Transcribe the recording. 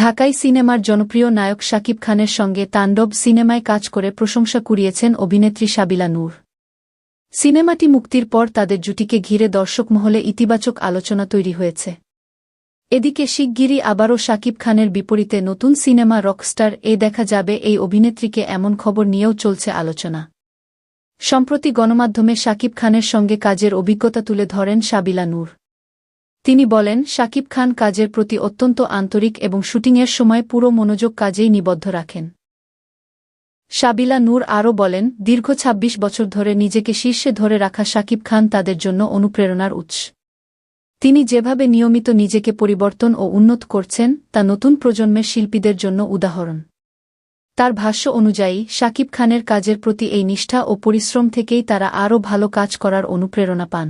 ঢাকাই সিনেমার জনপ্রিয় নায়ক শাকিব খানের সঙ্গে তাণ্ডব সিনেমায় কাজ করে প্রশংসা কুড়িয়েছেন অভিনেত্রী সাবিলা নূর। সিনেমাটি মুক্তির পর তাদের জুটিকে ঘিরে দর্শক মহলে ইতিবাচক আলোচনা তৈরি হয়েছে। এদিকে শিগগিরই আবারও শাকিব খানের বিপরীতে নতুন সিনেমা রকস্টার দেখা যাবে এই অভিনেত্রীকে, এমন খবর নিয়েও চলছে আলোচনা। সম্প্রতি গণমাধ্যমে শাকিব খানের সঙ্গে কাজের অভিজ্ঞতা তুলে ধরেন সাবিলা নূর। তিনি বলেন, শাকিব খান কাজের প্রতি অত্যন্ত আন্তরিক এবং শুটিংয়ের সময় পুরো মনোযোগ কাজেই নিবদ্ধ রাখেন। সাবিলা নূর আরও বলেন, দীর্ঘ ২৬ বছর ধরে নিজেকে শীর্ষে ধরে রাখা শাকিব খান তাদের জন্য অনুপ্রেরণার উৎস। তিনি যেভাবে নিয়মিত নিজেকে পরিবর্তন ও উন্নত করছেন তা নতুন প্রজন্মের শিল্পীদের জন্য উদাহরণ। তার ভাষ্য অনুযায়ী, শাকিব খানের কাজের প্রতি এই নিষ্ঠা ও পরিশ্রম থেকেই তারা আরও ভালো কাজ করার অনুপ্রেরণা পান।